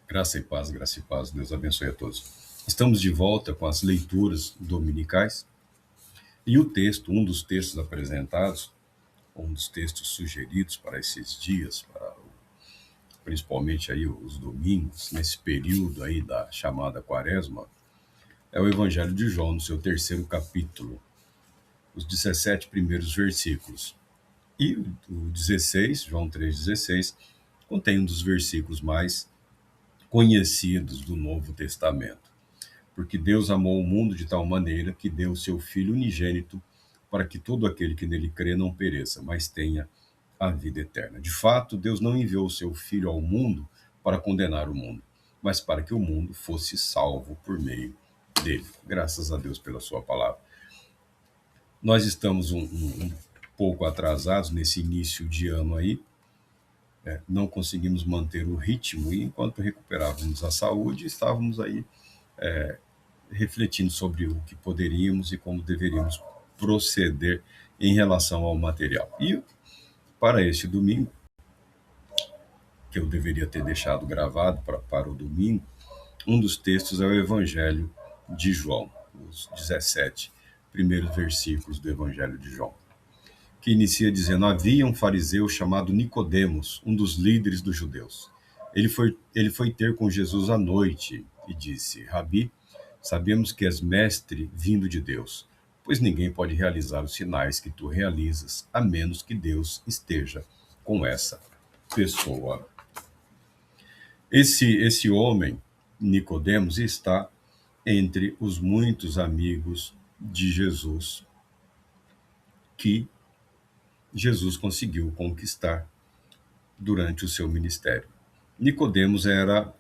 Graça e paz, Deus abençoe a todos. Estamos de volta com as leituras dominicais e o texto, um dos textos apresentados, um dos textos sugeridos para esses dias, principalmente aí os domingos, nesse período aí da chamada Quaresma, é o Evangelho de João, no seu terceiro capítulo, os 17 primeiros versículos. E o 16, João 3,16, contém um dos versículos mais conhecidos do Novo Testamento. Porque Deus amou o mundo de tal maneira que deu o seu Filho unigênito para que todo aquele que nele crê não pereça, mas tenha a vida eterna. De fato, Deus não enviou o seu Filho ao mundo para condenar o mundo, mas para que o mundo fosse salvo por meio dele. Graças a Deus pela sua palavra. Nós estamos um pouco atrasados nesse início de ano aí, não conseguimos manter o ritmo e enquanto recuperávamos a saúde, estávamos aí refletindo sobre o que poderíamos e como deveríamos proceder em relação ao material. E para este domingo, que eu deveria ter deixado gravado para o domingo, um dos textos é o Evangelho de João, os 17 primeiros versículos do Evangelho de João, que inicia dizendo: havia um fariseu chamado Nicodemos, um dos líderes dos judeus. Ele foi ter com Jesus à noite e disse: Rabi, sabemos que és mestre vindo de Deus, pois ninguém pode realizar os sinais que tu realizas, a menos que Deus esteja com essa pessoa. Esse homem, Nicodemos, está entre os muitos amigos de Jesus que Jesus conseguiu conquistar durante o seu ministério. Nicodemos era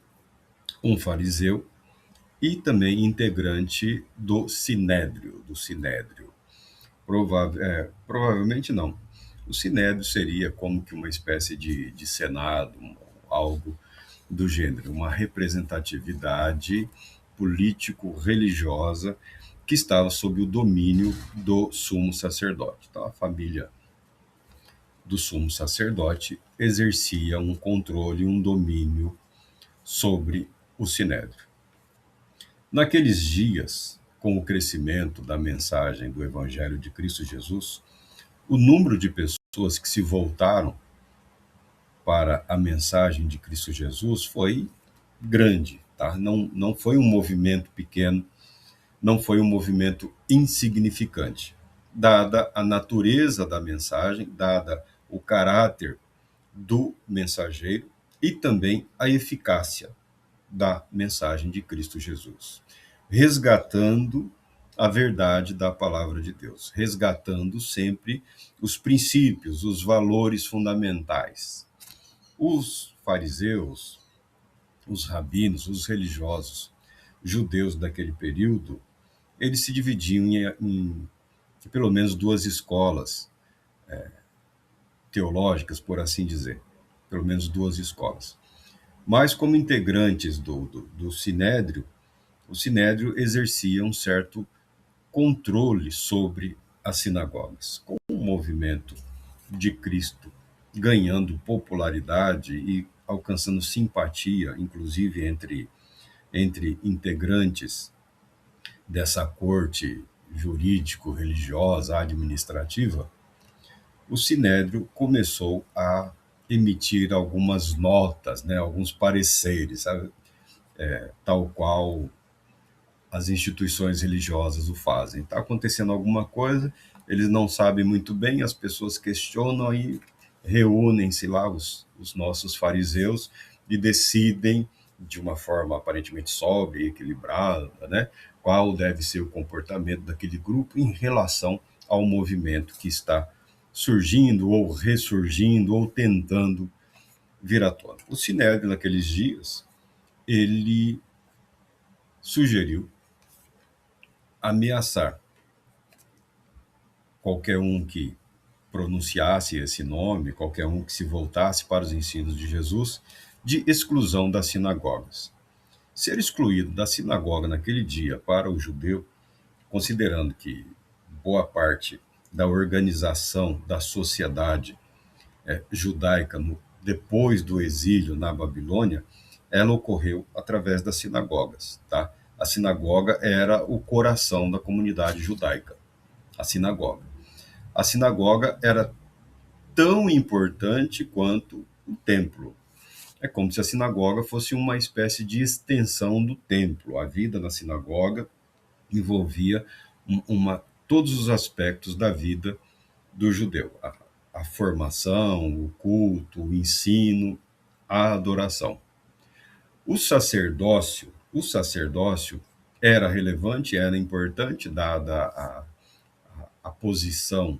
um fariseu e também integrante do Sinédrio. Provavelmente não. O Sinédrio seria como que uma espécie de senado, algo do gênero, uma representatividade político-religiosa que estava sob o domínio do sumo sacerdote. Então, a família do sumo sacerdote exercia um controle, um domínio sobre o Sinédrio. Naqueles dias, com o crescimento da mensagem do Evangelho de Cristo Jesus, o número de pessoas que se voltaram para a mensagem de Cristo Jesus foi grande, tá? Não foi um movimento pequeno, não foi um movimento insignificante. Dada a natureza da mensagem, dada o caráter do mensageiro e também a eficácia da mensagem de Cristo Jesus, resgatando a verdade da palavra de Deus, resgatando sempre os princípios, os valores fundamentais. Os fariseus, os rabinos, os religiosos judeus daquele período, eles se dividiam em pelo menos duas escolas teológicas, por assim dizer, pelo menos duas escolas. Mas como integrantes do Sinédrio, o Sinédrio exercia um certo controle sobre as sinagogas. Com o movimento de Cristo ganhando popularidade e alcançando simpatia, inclusive entre integrantes dessa corte jurídico-religiosa, administrativa, o Sinédrio começou a emitir algumas notas, né, alguns pareceres, sabe? Tal qual as instituições religiosas o fazem. Está acontecendo alguma coisa, eles não sabem muito bem, as pessoas questionam e reúnem-se lá os nossos fariseus e decidem, de uma forma aparentemente sóbria e equilibrada, né, qual deve ser o comportamento daquele grupo em relação ao movimento que está surgindo ou ressurgindo ou tentando vir à tona. O Sinédrio, naqueles dias, ele sugeriu ameaçar qualquer um que pronunciasse esse nome, qualquer um que se voltasse para os ensinos de Jesus, de exclusão das sinagogas. Ser excluído da sinagoga naquele dia para o judeu, considerando que boa parte da organização da sociedade judaica depois do exílio na Babilônia ela ocorreu através das sinagogas, tá? A sinagoga era o coração da comunidade judaica, a sinagoga. A sinagoga era tão importante quanto o templo. É como se a sinagoga fosse uma espécie de extensão do templo. A vida na sinagoga envolvia todos os aspectos da vida do judeu: a formação, o culto, o ensino, a adoração. O sacerdócio era relevante, era importante, dada a posição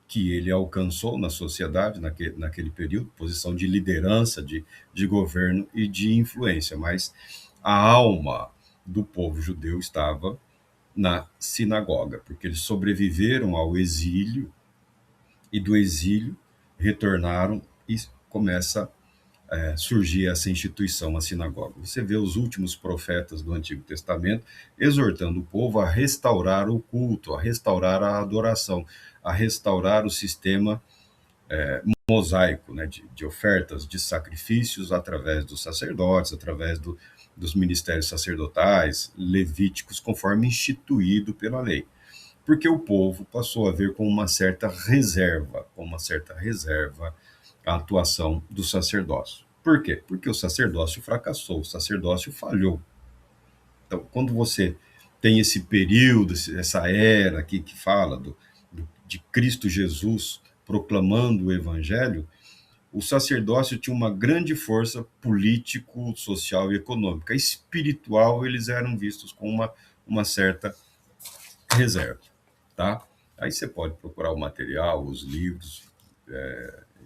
que ele alcançou na sociedade naquele período, posição de liderança, de governo e de influência, mas a alma do povo judeu estava na sinagoga, porque eles sobreviveram ao exílio e do exílio retornaram e começa surgir essa instituição, a sinagoga. Você vê os últimos profetas do Antigo Testamento exortando o povo a restaurar o culto, a restaurar a adoração, a restaurar o sistema mosaico, né, de ofertas, de sacrifícios através dos sacerdotes, através dos ministérios sacerdotais, levíticos, conforme instituído pela lei. Porque o povo passou a ver com uma certa reserva, a atuação do sacerdócio. Por quê? Porque o sacerdócio fracassou, o sacerdócio falhou. Então, quando você tem esse período, essa era aqui que fala de Cristo Jesus proclamando o evangelho, o sacerdócio tinha uma grande força político, social e econômica. Espiritual, eles eram vistos com uma certa reserva, tá? Aí você pode procurar o material, os livros,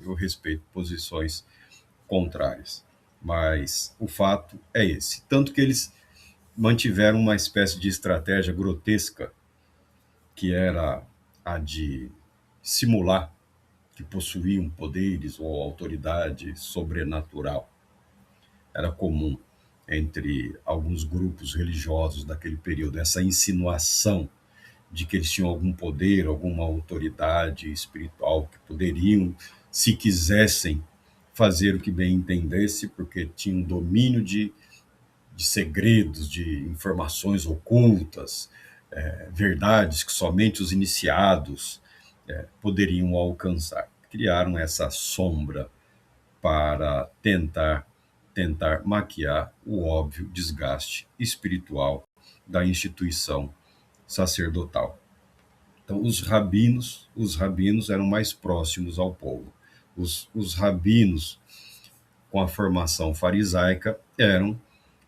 eu respeito posições contrárias, mas o fato é esse. Tanto que eles mantiveram uma espécie de estratégia grotesca, que era a de simular que possuíam poderes ou autoridade sobrenatural. Era comum entre alguns grupos religiosos daquele período essa insinuação de que eles tinham algum poder, alguma autoridade espiritual, que poderiam, se quisessem, fazer o que bem entendesse, porque tinham domínio de segredos, de informações ocultas, verdades que somente os iniciados poderiam alcançar. Criaram essa sombra para tentar maquiar o óbvio desgaste espiritual da instituição sacerdotal. Então, os rabinos eram mais próximos ao povo. Os rabinos, com a formação farisaica, eram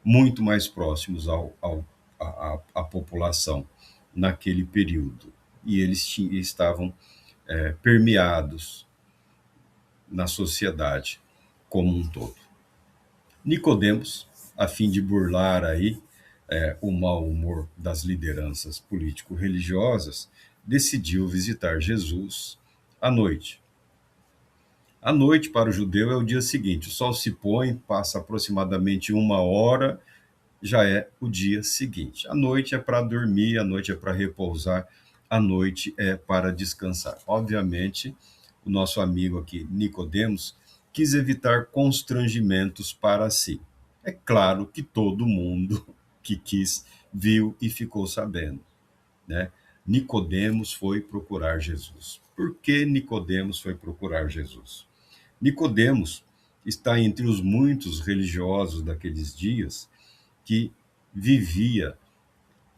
muito mais próximos à população naquele período. E eles estavam permeados na sociedade como um todo. Nicodemos, a fim de burlar aí o mau humor das lideranças político-religiosas, decidiu visitar Jesus à noite. A noite para o judeu é o dia seguinte. O sol se põe, passa aproximadamente 1 hora, já é o dia seguinte. A noite é para dormir, a noite é para repousar, a noite é para descansar. Obviamente, o nosso amigo aqui, Nicodemos, quis evitar constrangimentos para si. É claro que todo mundo que quis viu e ficou sabendo, né? Nicodemos foi procurar Jesus. Por que Nicodemos foi procurar Jesus? Nicodemos está entre os muitos religiosos daqueles dias que vivia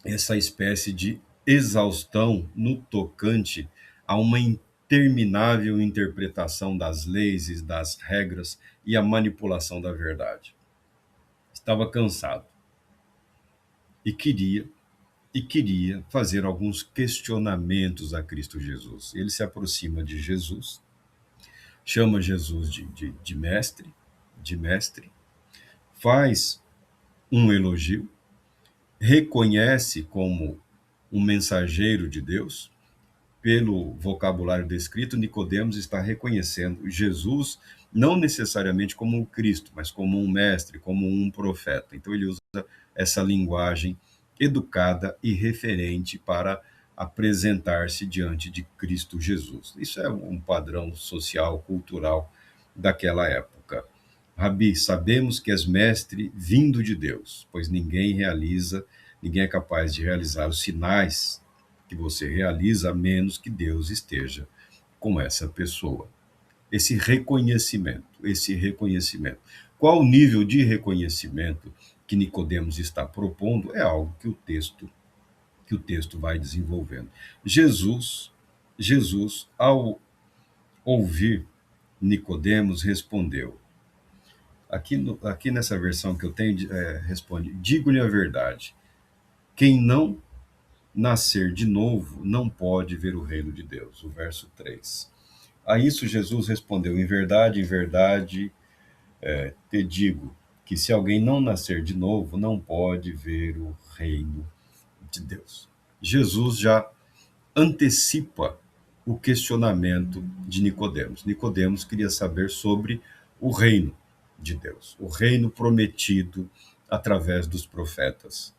essa espécie de exaustão no tocante a uma interminável interpretação das leis e das regras e a manipulação da verdade. Estava cansado e queria fazer alguns questionamentos a Cristo Jesus. Ele se aproxima de Jesus, chama Jesus de mestre, faz um elogio, reconhece como um mensageiro de Deus. Pelo vocabulário descrito, Nicodemos está reconhecendo Jesus não necessariamente como um Cristo, mas como um mestre, como um profeta. Então ele usa essa linguagem educada e referente para apresentar-se diante de Cristo Jesus. Isso é um padrão social, cultural daquela época. Rabi, sabemos que és mestre vindo de Deus, pois ninguém é capaz de realizar os sinais que você realiza, a menos que Deus esteja com essa pessoa. Esse reconhecimento. Qual o nível de reconhecimento que Nicodemos está propondo é algo que o texto vai desenvolvendo. Jesus, ao ouvir Nicodemos, respondeu. Aqui nessa versão que eu tenho, responde: digo-lhe a verdade. Quem não nascer de novo não pode ver o reino de Deus. O verso 3. A isso Jesus respondeu: em verdade, te digo que se alguém não nascer de novo, não pode ver o reino de Deus. Jesus já antecipa o questionamento de Nicodemos. Nicodemos queria saber sobre o reino de Deus, o reino prometido através dos profetas.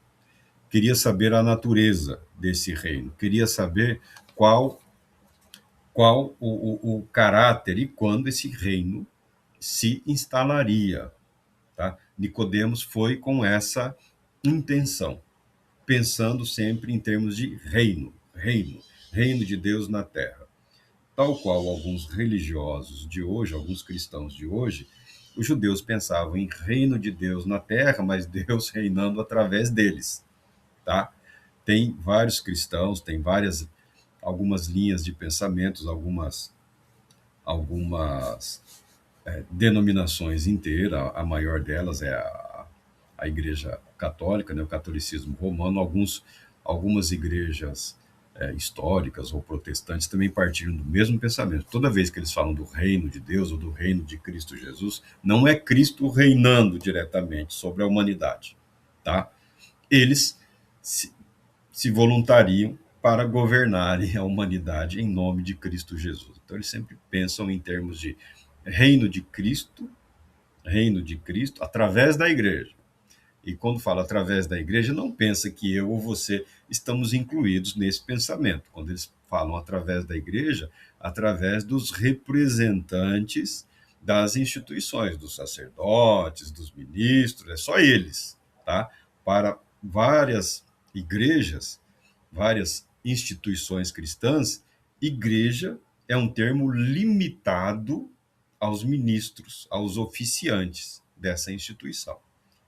Queria saber a natureza desse reino, queria saber qual o caráter e quando esse reino se instalaria. Tá? Nicodemos foi com essa intenção, pensando sempre em termos de reino de Deus na terra. Tal qual alguns religiosos de hoje, alguns cristãos de hoje, os judeus pensavam em reino de Deus na terra, mas Deus reinando através deles, tá? Tem vários cristãos, tem algumas linhas de pensamentos, algumas denominações inteiras, a maior delas é a Igreja Católica, né, o catolicismo romano, algumas igrejas históricas ou protestantes também partilham do mesmo pensamento. Toda vez que eles falam do reino de Deus ou do reino de Cristo Jesus, não é Cristo reinando diretamente sobre a humanidade, tá? Eles se, se voluntariam para governarem a humanidade em nome de Cristo Jesus. Então eles sempre pensam em termos de reino de Cristo, através da igreja. E quando fala através da igreja, não pensa que eu ou você estamos incluídos nesse pensamento. Quando eles falam através da igreja, através dos representantes das instituições, dos sacerdotes, dos ministros, é só eles, tá? Para várias igrejas, várias instituições cristãs, igreja é um termo limitado aos ministros, aos oficiantes dessa instituição,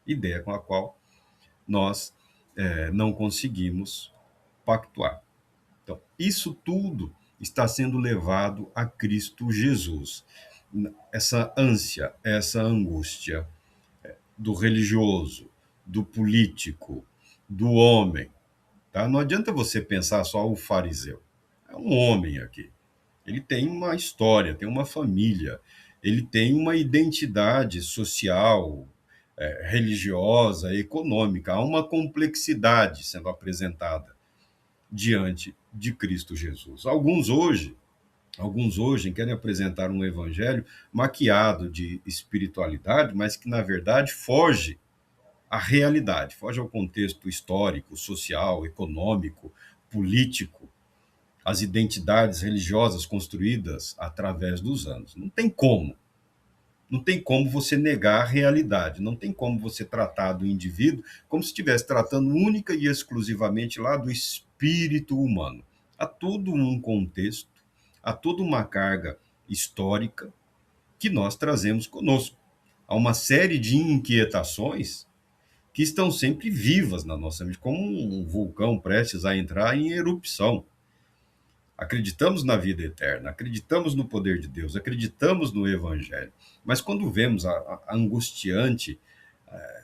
ideia com a qual nós não conseguimos pactuar. Então, isso tudo está sendo levado a Cristo Jesus. Essa ânsia, essa angústia do religioso, do político, do homem. Tá? Não adianta você pensar só o fariseu. É um homem aqui. Ele tem uma história, tem uma família, ele tem uma identidade social, religiosa, econômica. Há uma complexidade sendo apresentada diante de Cristo Jesus. Alguns hoje querem apresentar um evangelho maquiado de espiritualidade, mas que, na verdade, foge à realidade, foge ao contexto histórico, social, econômico, político, às identidades religiosas construídas através dos anos. Não tem como. Não tem como você negar a realidade, não tem como você tratar do indivíduo como se estivesse tratando única e exclusivamente lá do espírito humano. Há todo um contexto, há toda uma carga histórica que nós trazemos conosco. Há uma série de inquietações que estão sempre vivas na nossa mente, como um vulcão prestes a entrar em erupção. Acreditamos na vida eterna, acreditamos no poder de Deus, acreditamos no Evangelho. Mas quando vemos a angustiante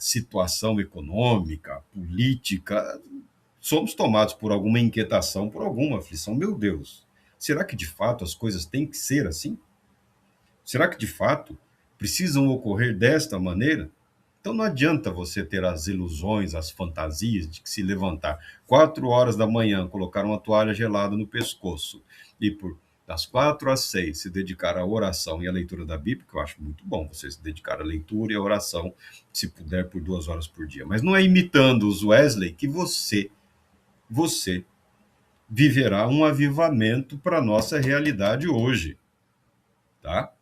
situação econômica, política, somos tomados por alguma inquietação, por alguma aflição. Meu Deus, será que de fato as coisas têm que ser assim? Será que de fato precisam ocorrer desta maneira? Então não adianta você ter as ilusões, as fantasias de que se levantar 4 horas da manhã, colocar uma toalha gelada no pescoço e por das 4 às 6 se dedicar à oração e à leitura da Bíblia, que eu acho muito bom você se dedicar à leitura e à oração, se puder, por 2 horas por dia. Mas não é imitando os Wesley que você viverá um avivamento para a nossa realidade hoje, tá?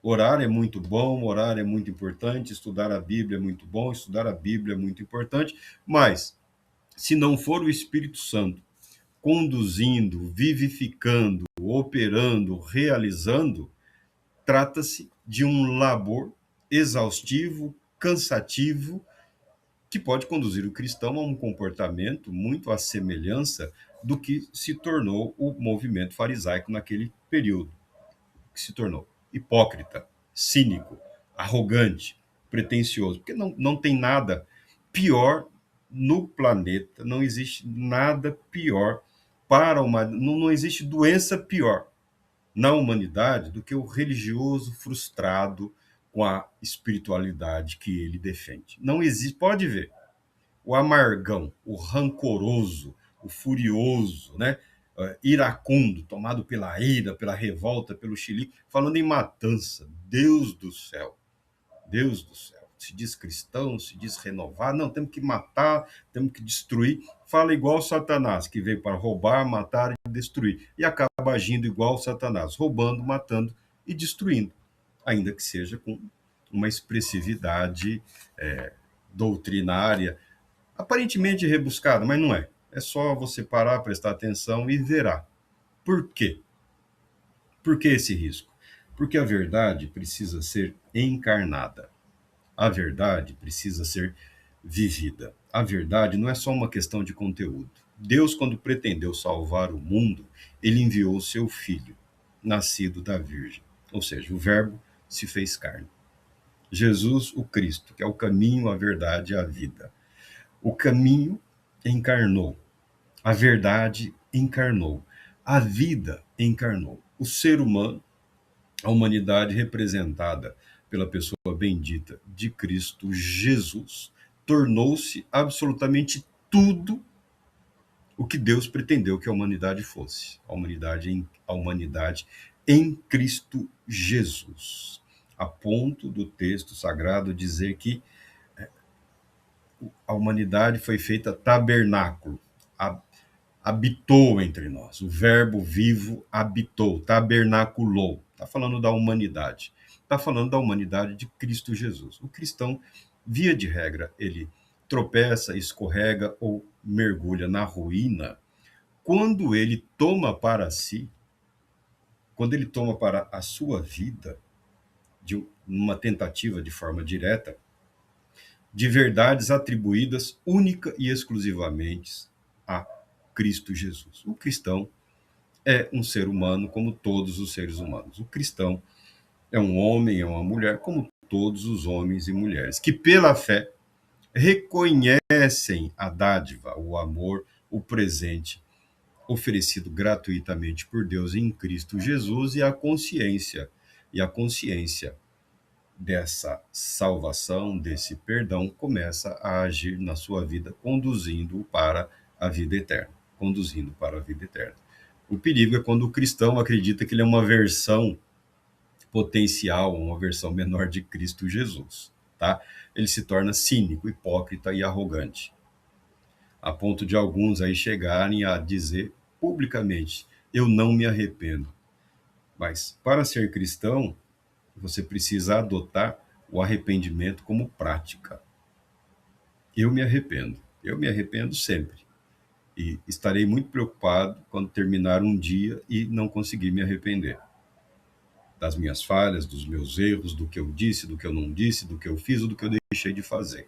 Orar é muito bom, orar é muito importante, estudar a Bíblia é muito bom, estudar a Bíblia é muito importante, mas se não for o Espírito Santo conduzindo, vivificando, operando, realizando, trata-se de um labor exaustivo, cansativo, que pode conduzir o cristão a um comportamento muito à semelhança do que se tornou o movimento farisaico naquele período, que se tornou hipócrita, cínico, arrogante, pretensioso, porque não tem nada pior no planeta, não existe nada pior para uma, não existe doença pior na humanidade do que o religioso frustrado com a espiritualidade que ele defende. Não existe, pode ver, o amargão, o rancoroso, o furioso, né? Iracundo, tomado pela ira, pela revolta, pelo chilique, falando em matança. Deus do céu, Deus do céu. Se diz cristão, se diz renovar, não, temos que matar, temos que destruir. Fala igual Satanás, que veio para roubar, matar e destruir. E acaba agindo igual Satanás, roubando, matando e destruindo, ainda que seja com uma expressividade doutrinária, aparentemente rebuscada, mas não é. É só você parar, prestar atenção e verá. Por quê? Por que esse risco? Porque a verdade precisa ser encarnada. A verdade precisa ser vivida. A verdade não é só uma questão de conteúdo. Deus, quando pretendeu salvar o mundo, ele enviou o seu filho, nascido da Virgem. Ou seja, o Verbo se fez carne. Jesus, o Cristo, que é o caminho, a verdade e a vida. O caminho encarnou, a verdade encarnou, a vida encarnou. O ser humano, a humanidade representada pela pessoa bendita de Cristo Jesus, tornou-se absolutamente tudo o que Deus pretendeu que a humanidade fosse. A humanidade em Cristo Jesus. A ponto do texto sagrado dizer que a humanidade foi feita tabernáculo, habitou entre nós. O verbo vivo habitou, tabernaculou. Está falando da humanidade. Está falando da humanidade de Cristo Jesus. O cristão, via de regra, ele tropeça, escorrega ou mergulha na ruína quando ele toma para si, quando ele toma para a sua vida, uma tentativa de forma direta, de verdades atribuídas única e exclusivamente a Cristo Jesus. O cristão é um ser humano como todos os seres humanos. O cristão é um homem, é uma mulher como todos os homens e mulheres, que pela fé reconhecem a dádiva, o amor, o presente oferecido gratuitamente por Deus em Cristo Jesus e a consciência dessa salvação, desse perdão, começa a agir na sua vida, conduzindo-o para a vida eterna. Conduzindo para a vida eterna. O perigo é quando o cristão acredita que ele é uma versão potencial, uma versão menor de Cristo Jesus. Tá? Ele se torna cínico, hipócrita e arrogante, a ponto de alguns aí chegarem a dizer publicamente: eu não me arrependo. Mas para ser cristão, você precisa adotar o arrependimento como prática. Eu me arrependo sempre. E estarei muito preocupado quando terminar um dia e não conseguir me arrepender das minhas falhas, dos meus erros, do que eu disse, do que eu não disse, do que eu fiz ou do que eu deixei de fazer.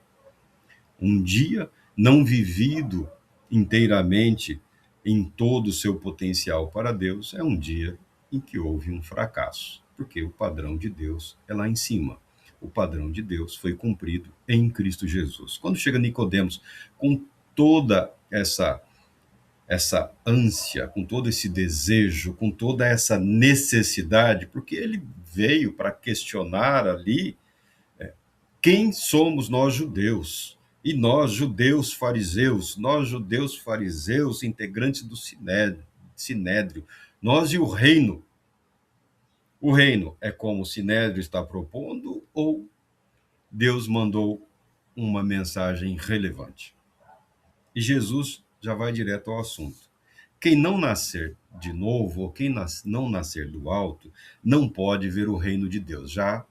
Um dia não vivido inteiramente em todo o seu potencial para Deus é um dia em que houve um fracasso, porque o padrão de Deus é lá em cima. O padrão de Deus foi cumprido em Cristo Jesus. Quando chega Nicodemos com toda essa ânsia, com todo esse desejo, com toda essa necessidade, porque ele veio para questionar ali quem somos nós judeus. E nós judeus fariseus, integrantes do Sinédrio, nós e o reino. O reino é como o Sinédrio está propondo ou Deus mandou uma mensagem relevante? E Jesus já vai direto ao assunto. Quem não nascer de novo, ou quem não nascer do alto, não pode ver o reino de Deus. Já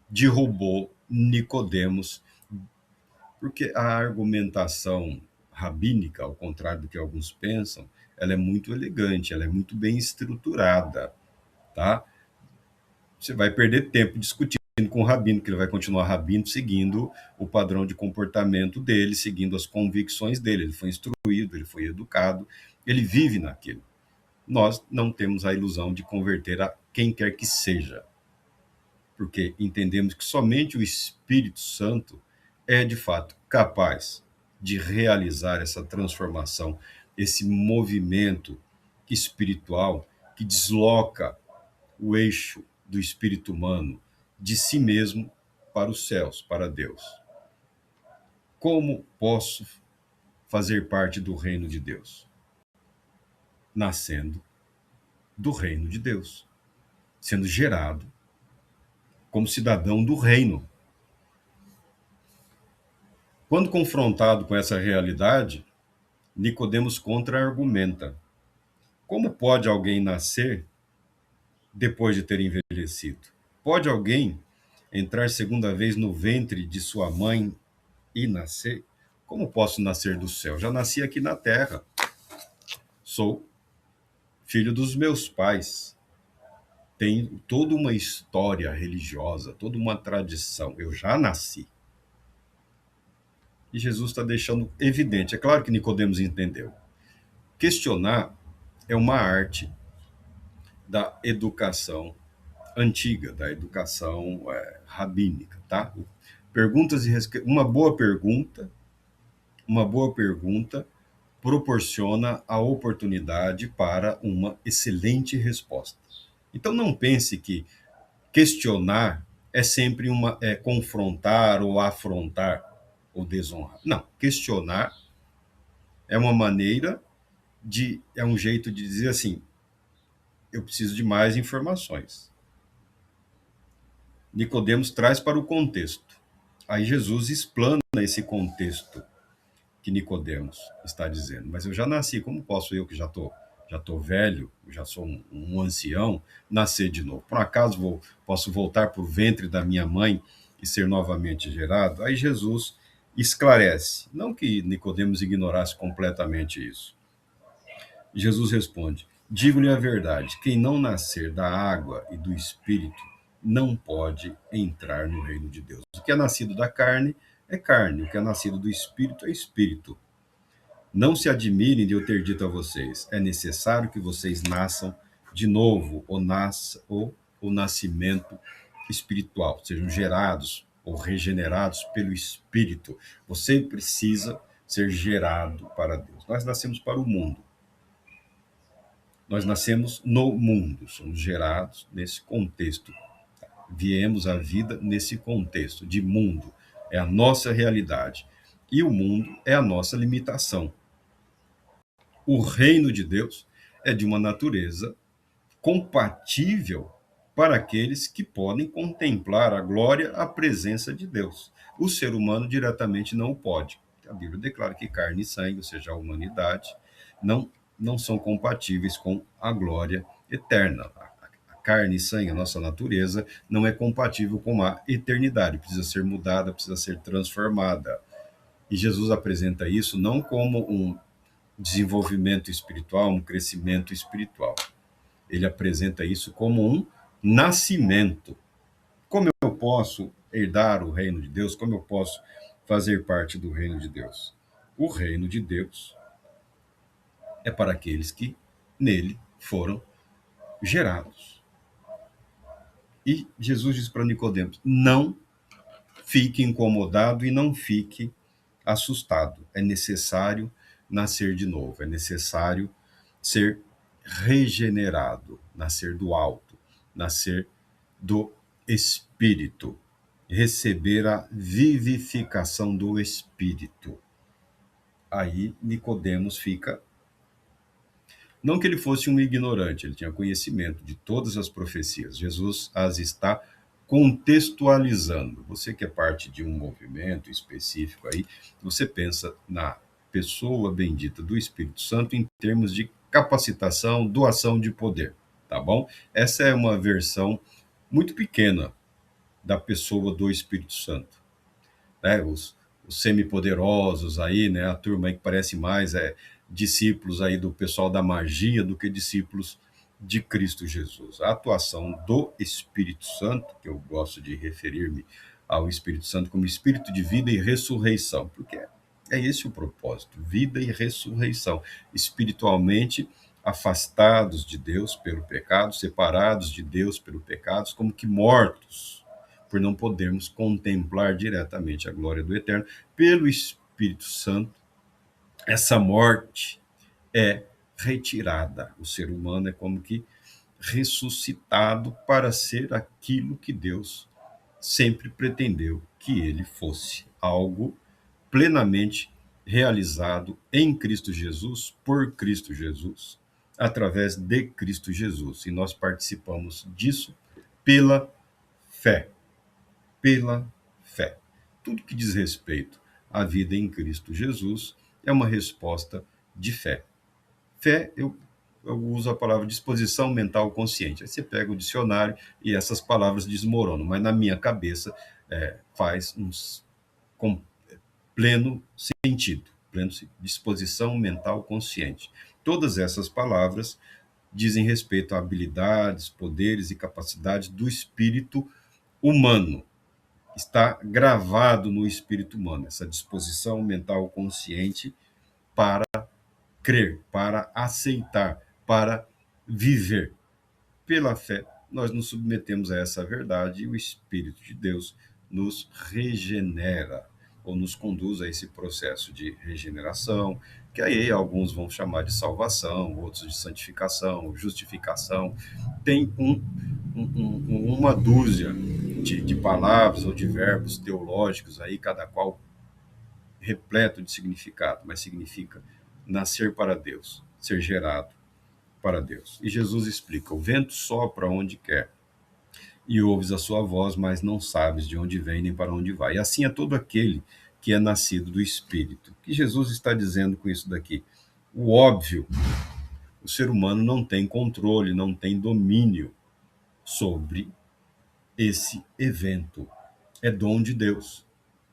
derrubou Nicodemos, porque a argumentação rabínica, ao contrário do que alguns pensam, ela é muito elegante, ela é muito bem estruturada, tá? Você vai perder tempo discutindo com o rabino, que ele vai continuar rabino, seguindo o padrão de comportamento dele, seguindo as convicções dele. Ele foi instruído, ele foi educado, ele vive naquilo. Nós não temos a ilusão de converter a quem quer que seja, porque entendemos que somente o Espírito Santo é, de fato, capaz de realizar essa transformação, esse movimento espiritual que desloca o eixo do espírito humano de si mesmo para os céus, para Deus. Como posso fazer parte do reino de Deus? Nascendo do reino de Deus, sendo gerado como cidadão do reino. Quando confrontado com essa realidade, Nicodemos contra-argumenta. Como pode alguém nascer depois de ter envelhecido? Pode alguém entrar segunda vez no ventre de sua mãe e nascer? Como posso nascer do céu? Já nasci aqui na terra. Sou filho dos meus pais. Tenho toda uma história religiosa, toda uma tradição. Eu já nasci. E Jesus está deixando evidente. É claro que Nicodemos entendeu. Questionar é uma arte da educação antiga, da educação rabínica, tá? Perguntas e uma boa pergunta proporciona a oportunidade para uma excelente resposta. Então não pense que questionar é sempre confrontar ou afrontar ou desonrar. Não, questionar é uma maneira é um jeito de dizer assim, eu preciso de mais informações. Nicodemos traz para o contexto. Aí Jesus explana esse contexto que Nicodemos está dizendo. Mas eu já nasci, como posso eu que já tô velho, já sou um ancião, nascer de novo? Por acaso posso voltar para o ventre da minha mãe e ser novamente gerado? Aí Jesus esclarece, não que Nicodemos ignorasse completamente isso. Jesus responde: digo-lhe a verdade, quem não nascer da água e do espírito não pode entrar no reino de Deus. O que é nascido da carne é carne, o que é nascido do espírito é espírito. Não se admirem de eu ter dito a vocês, é necessário que vocês nasçam de novo, ou o nascimento espiritual, sejam gerados ou regenerados pelo Espírito. Você precisa ser gerado para Deus. Nós nascemos para o mundo. Nós nascemos no mundo, somos gerados nesse contexto. Viemos à vida nesse contexto de mundo. É a nossa realidade. E o mundo é a nossa limitação. O reino de Deus é de uma natureza compatível para aqueles que podem contemplar a glória, a presença de Deus. O ser humano diretamente não o pode. A Bíblia declara que carne e sangue, ou seja, a humanidade, não são compatíveis com a glória eterna. A carne e sangue, a nossa natureza, não é compatível com a eternidade. Precisa ser mudada, precisa ser transformada. E Jesus apresenta isso não como um desenvolvimento espiritual, um crescimento espiritual. Ele apresenta isso como um nascimento. Como eu posso herdar o reino de Deus? Como eu posso fazer parte do reino de Deus? O reino de Deus é para aqueles que nele foram gerados. E Jesus diz para Nicodemos: não fique incomodado e não fique assustado. É necessário nascer de novo, é necessário ser regenerado, nascer do alto, nascer do Espírito, receber a vivificação do Espírito. Aí Nicodemos fica. Não que ele fosse um ignorante, ele tinha conhecimento de todas as profecias. Jesus as está contextualizando. Você que é parte de um movimento específico aí, você pensa na pessoa bendita do Espírito Santo em termos de capacitação, doação de poder, tá bom? Essa é uma versão muito pequena da pessoa do Espírito Santo, né? Os semipoderosos aí, né? A turma aí que parece mais discípulos aí do pessoal da magia do que discípulos de Cristo Jesus. A atuação do Espírito Santo, que eu gosto de referir-me ao Espírito Santo como Espírito de vida e ressurreição, porque é esse o propósito, vida e ressurreição, espiritualmente afastados de Deus pelo pecado, separados de Deus pelo pecado, como que mortos, por não podermos contemplar diretamente a glória do Eterno. Pelo Espírito Santo, essa morte é retirada. O ser humano é como que ressuscitado para ser aquilo que Deus sempre pretendeu que ele fosse, algo plenamente realizado em Cristo Jesus, por Cristo Jesus, através de Cristo Jesus. E nós participamos disso pela fé. Pela fé. Tudo que diz respeito à vida em Cristo Jesus é uma resposta de fé. Fé, eu uso a palavra disposição mental consciente. Aí você pega o dicionário e essas palavras desmoronam, mas na minha cabeça faz com pleno sentido, pleno disposição mental consciente. Todas essas palavras dizem respeito a habilidades, poderes e capacidades do espírito humano. Está gravado no espírito humano, essa disposição mental consciente para crer, para aceitar, para viver. Pela fé, nós nos submetemos a essa verdade e o Espírito de Deus nos regenera, ou nos conduz a esse processo de regeneração, que aí alguns vão chamar de salvação, outros de santificação, justificação. Tem uma dúzia de palavras ou de verbos teológicos aí, cada qual repleto de significado, mas significa nascer para Deus, ser gerado para Deus. E Jesus explica: o vento sopra onde quer, e ouves a sua voz, mas não sabes de onde vem nem para onde vai. E assim é todo aquele que é nascido do Espírito. O que Jesus está dizendo com isso daqui? O óbvio, o ser humano não tem controle, não tem domínio sobre esse evento. É dom de Deus.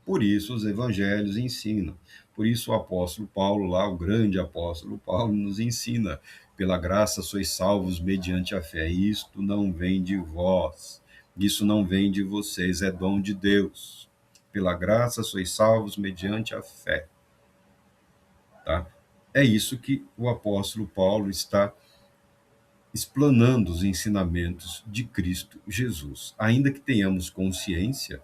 Por isso os evangelhos ensinam. Por isso o apóstolo Paulo, lá, o grande apóstolo Paulo, nos ensina: pela graça sois salvos mediante a fé. Isto não vem de vós, isso não vem de vocês, é dom de Deus. Pela graça sois salvos mediante a fé. Tá? É isso que o apóstolo Paulo está explanando, os ensinamentos de Cristo Jesus. Ainda que tenhamos consciência,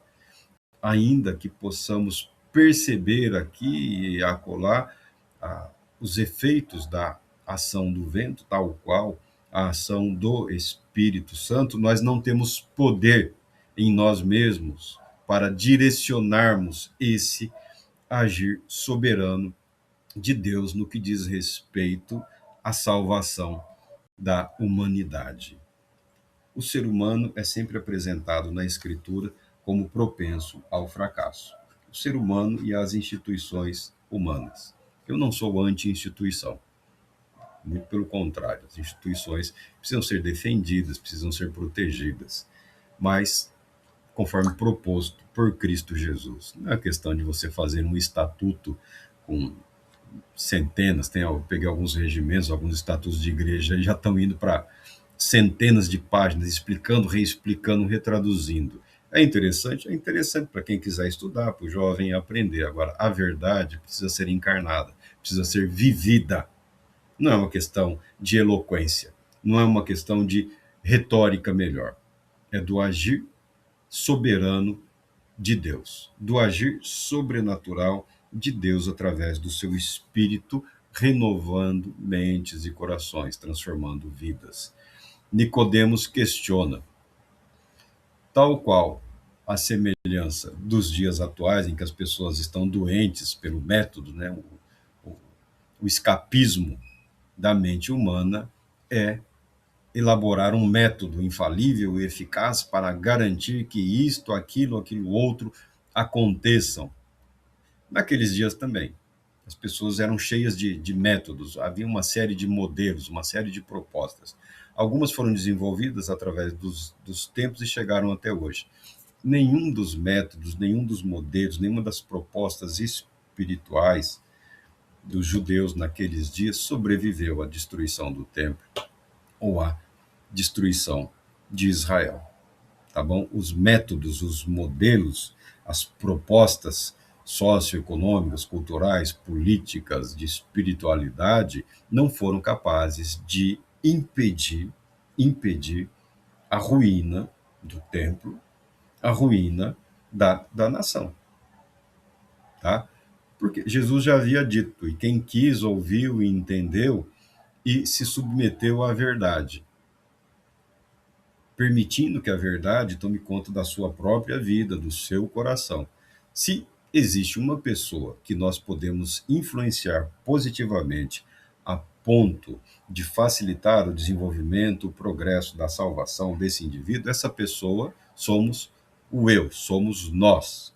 ainda que possamos perceber aqui e acolá os efeitos da ação do vento, tal qual a ação do Espírito Santo, nós não temos poder em nós mesmos para direcionarmos esse agir soberano de Deus no que diz respeito à salvação da humanidade. O ser humano é sempre apresentado na Escritura como propenso ao fracasso. O ser humano e as instituições humanas. Eu não sou anti-instituição, muito pelo contrário. As instituições precisam ser defendidas, precisam ser protegidas, mas conforme proposto por Cristo Jesus. Não é questão de você fazer um estatuto com centenas, eu peguei alguns regimentos, alguns estatutos de igreja, já estão indo para centenas de páginas, explicando, reexplicando, retraduzindo. É interessante para quem quiser estudar, para o jovem aprender. Agora, a verdade precisa ser encarnada, precisa ser vivida. Não é uma questão de eloquência, não é uma questão de retórica melhor. É do agir soberano de Deus, do agir sobrenatural de Deus através do seu Espírito, renovando mentes e corações, transformando vidas. Nicodemos questiona: tal qual a semelhança dos dias atuais, em que as pessoas estão doentes pelo método, né, o, o escapismo da mente humana é elaborar um método infalível e eficaz para garantir que isto, aquilo outro aconteçam naqueles dias também. As pessoas eram cheias de métodos, havia uma série de modelos, uma série de propostas. Algumas foram desenvolvidas através dos tempos e chegaram até hoje. Nenhum dos métodos, nenhum dos modelos, nenhuma das propostas espirituais dos judeus naqueles dias sobreviveu à destruição do templo ou à destruição de Israel, tá bom? Os métodos, os modelos, as propostas socioeconômicas, culturais, políticas, de espiritualidade não foram capazes de impedir a ruína do templo, a ruína da nação, tá? Porque Jesus já havia dito, e quem quis ouviu e entendeu e se submeteu à verdade, permitindo que a verdade tome conta da sua própria vida, do seu coração. Se existe uma pessoa que nós podemos influenciar positivamente a ponto de facilitar o desenvolvimento, o progresso da salvação desse indivíduo, essa pessoa somos o eu, somos nós,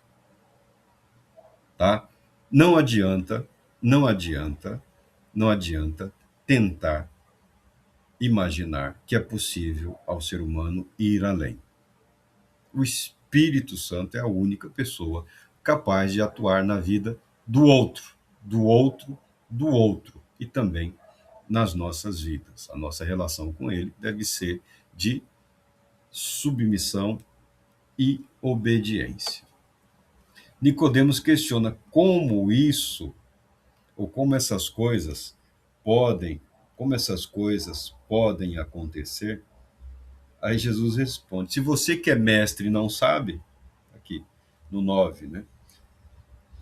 tá? Não adianta, não adianta, não adianta tentar imaginar que é possível ao ser humano ir além. O Espírito Santo é a única pessoa capaz de atuar na vida do outro, do outro, do outro e também nas nossas vidas. A nossa relação com ele deve ser de submissão e obediência. Nicodemos questiona como isso ou como essas coisas podem acontecer. Aí Jesus responde: se você que é mestre e não sabe, aqui no 9, né?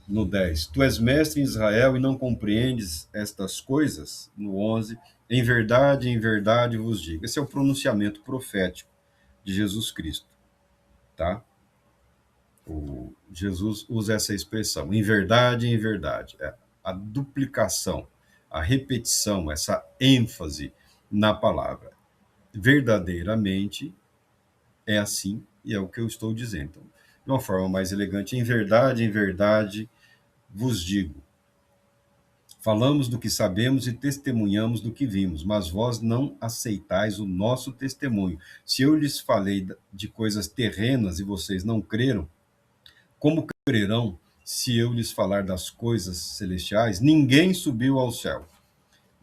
No 10, tu és mestre em Israel e não compreendes estas coisas? No 11, em verdade vos digo. Esse é o pronunciamento profético de Jesus Cristo, tá? Jesus usa essa expressão, em verdade. É a duplicação, a repetição, essa ênfase na palavra. Verdadeiramente é assim e é o que eu estou dizendo. Então, de uma forma mais elegante, em verdade vos digo. Falamos do que sabemos e testemunhamos do que vimos, mas vós não aceitais o nosso testemunho. Se eu lhes falei de coisas terrenas e vocês não creram, como crerão se eu lhes falar das coisas celestiais? Ninguém subiu ao céu.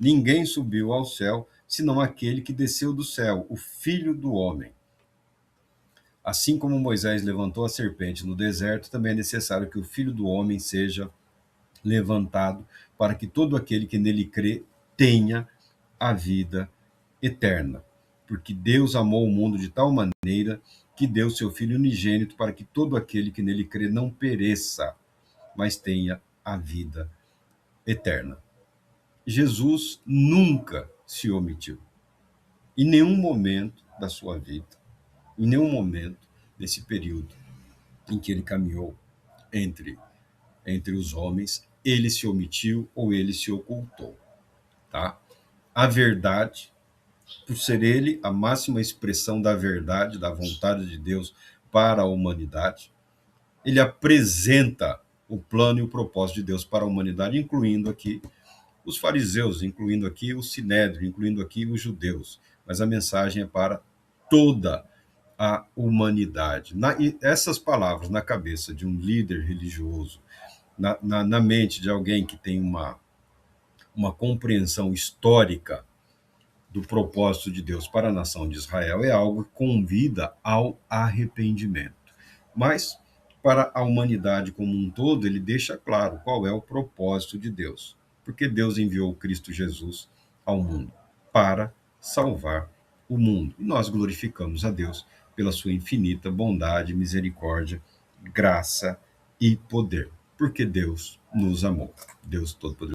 Ninguém subiu ao céu, senão aquele que desceu do céu, o Filho do Homem. Assim como Moisés levantou a serpente no deserto, também é necessário que o Filho do Homem seja levantado, para que todo aquele que nele crê tenha a vida eterna. Porque Deus amou o mundo de tal maneira que deu seu Filho unigênito para que todo aquele que nele crê não pereça, mas tenha a vida eterna. Jesus nunca se omitiu. Em nenhum momento da sua vida, em nenhum momento desse período em que ele caminhou entre os homens, ele se omitiu ou ele se ocultou, tá? A verdade, por ser ele a máxima expressão da verdade, da vontade de Deus para a humanidade, ele apresenta o plano e o propósito de Deus para a humanidade, incluindo aqui os fariseus, incluindo aqui o sinédrio, incluindo aqui os judeus. Mas a mensagem é para toda a humanidade. E essas palavras na cabeça de um líder religioso, na mente de alguém que tem uma compreensão histórica do propósito de Deus para a nação de Israel, é algo que convida ao arrependimento. Mas, para a humanidade como um todo, ele deixa claro qual é o propósito de Deus. Porque Deus enviou Cristo Jesus ao mundo para salvar o mundo. E nós glorificamos a Deus pela sua infinita bondade, misericórdia, graça e poder. Porque Deus nos amou. Deus Todo-Poderoso.